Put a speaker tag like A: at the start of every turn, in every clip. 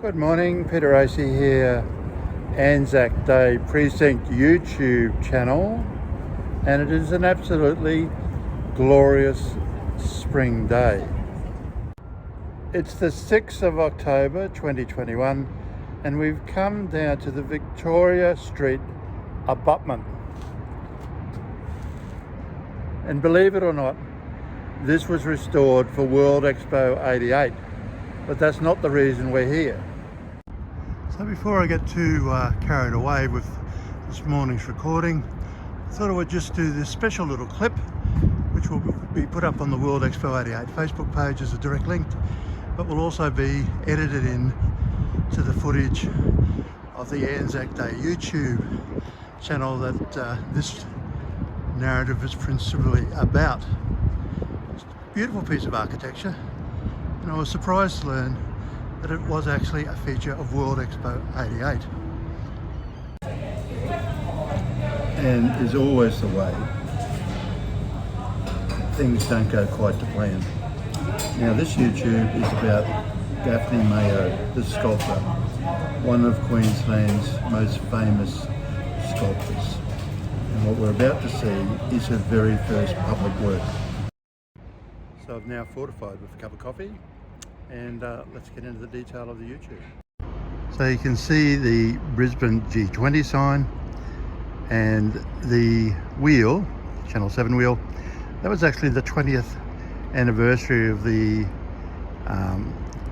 A: Good morning, Peter Acey here, Anzac Day Precinct YouTube channel, and it is an absolutely glorious spring day. It's the 6th of October 2021 and we've come down to the Victoria Street abutment. And believe it or not, this was restored for World Expo 88, but that's not the reason we're here. So before I get too carried away with this morning's recording, I thought I would just do this special little clip which will be put up on the World Expo 88 Facebook page as a direct link, but will also be edited in to the footage of the Anzac Day YouTube channel that this narrative is principally about. It's a beautiful piece of architecture, and I was surprised to learn that it was actually a feature of World Expo 88. And as always the way, things don't go quite to plan. Now this YouTube is about Daphne Mayo, the sculptor, one of Queensland's most famous sculptors. And what we're about to see is her very first public work. So I've now fortified with a cup of coffee, and let's get into the detail of the YouTube. So you can see the Brisbane G20 sign and the wheel, Channel 7 wheel. That was actually the 20th anniversary of the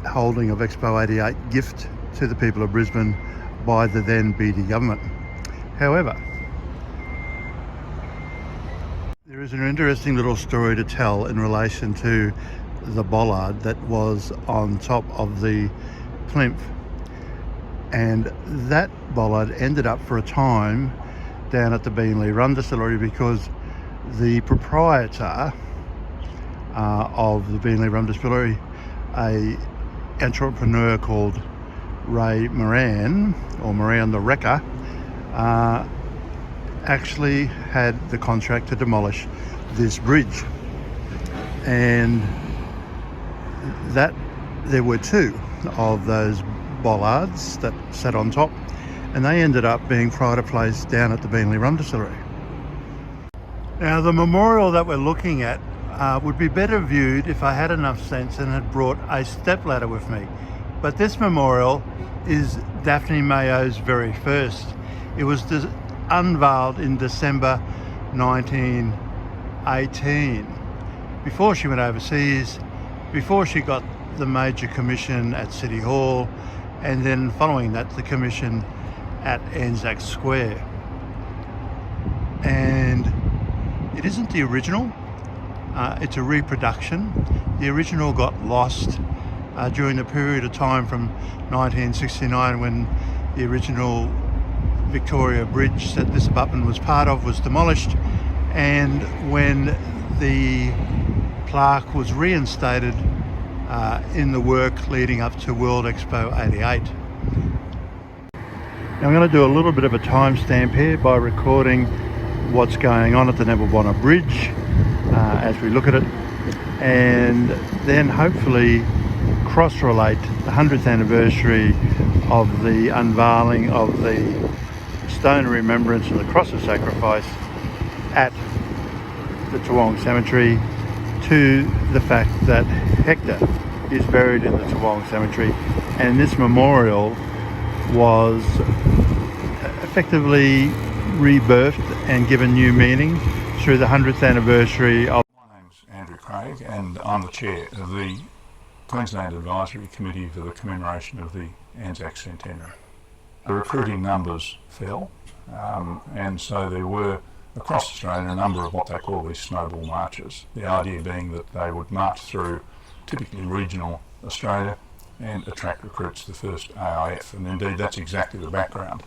A: holding of Expo 88 gift to the people of Brisbane by the then BD government. However, there is an interesting little story to tell in relation to the bollard that was on top of the plinth, and that bollard ended up for a time down at the Beenleigh Rum Distillery because the proprietor of the Beenleigh Rum Distillery, a entrepreneur called Ray Moran, or Moran the Wrecker, actually had the contract to demolish this bridge, and that there were two of those bollards that sat on top, and they ended up being pride of place down at the Beenleigh Rum Distillery. Now the memorial that we're looking at would be better viewed if I had enough sense and had brought a stepladder with me, but this memorial is Daphne Mayo's very first. It was unveiled in December 1918, before she went overseas, before she got the major commission at City Hall, and then following that the commission at Anzac Square. And it isn't the original, it's a reproduction. The original got lost during the period of time from 1969 when the original Victoria Bridge that this abutment was part of was demolished, and when the plaque was reinstated in the work leading up to World Expo 88. Now I'm going to do a little bit of a timestamp here by recording what's going on at the Neville Bonner Bridge as we look at it, and then hopefully cross-relate the 100th anniversary of the unveiling of the Stone of Remembrance and the Cross of Sacrifice at the Toowong Cemetery to the fact that Hector is buried in the Toowong Cemetery, and this memorial was effectively rebirthed and given new meaning through the 100th anniversary of...
B: My name's Andrew Craig and I'm the chair of the Queensland Advisory Committee for the commemoration of the Anzac Centenary. The recruiting numbers fell, and so there were across Australia a number of what they call these snowball marches, the idea being that they would march through typically regional Australia and attract recruits to the first AIF, and indeed that's exactly the background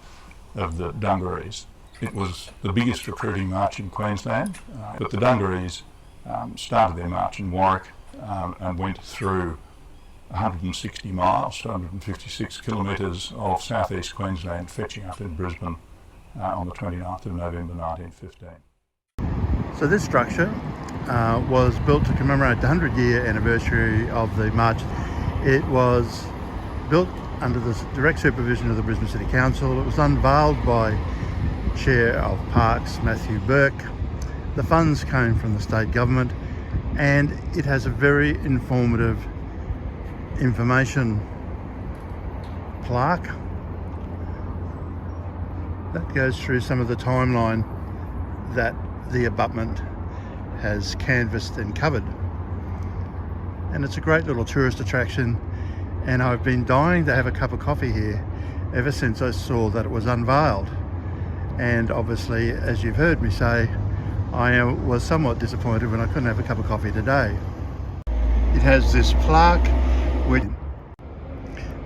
B: of the Dungarees. It was the biggest recruiting march in Queensland, but the Dungarees started their march in Warwick and went through 160 miles, 256 kilometres of southeast Queensland, fetching up in Brisbane on the 29th of November 1915.
A: So this structure was built to commemorate the 100-year anniversary of the march. It was built under the direct supervision of the Brisbane City Council. It was unveiled by Chair of Parks Matthew Burke. The funds came from the state government, and it has a very informative information plaque that goes through some of the timeline that the abutment has canvassed and covered. And it's a great little tourist attraction, and I've been dying to have a cup of coffee here ever since I saw that it was unveiled. And obviously, as you've heard me say, I was somewhat disappointed when I couldn't have a cup of coffee today. It has this plaque which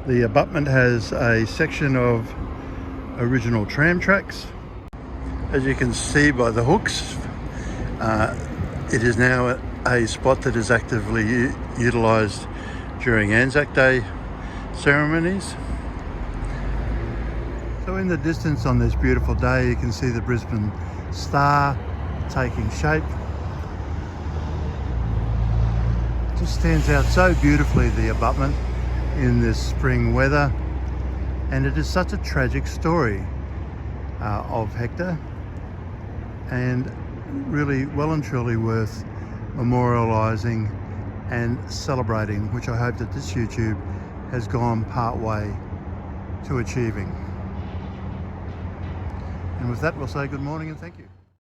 A: the abutment has a section of original tram tracks. As you can see by the hooks, it is now a spot that is actively utilised during Anzac Day ceremonies. So in the distance on this beautiful day, you can see the Brisbane Star taking shape. It just stands out so beautifully, the abutment, in this spring weather, and it is such a tragic story of Hector, and really well and truly worth memorialising and celebrating, which I hope that this YouTube has gone part way to achieving. And with that, we'll say good morning and thank you.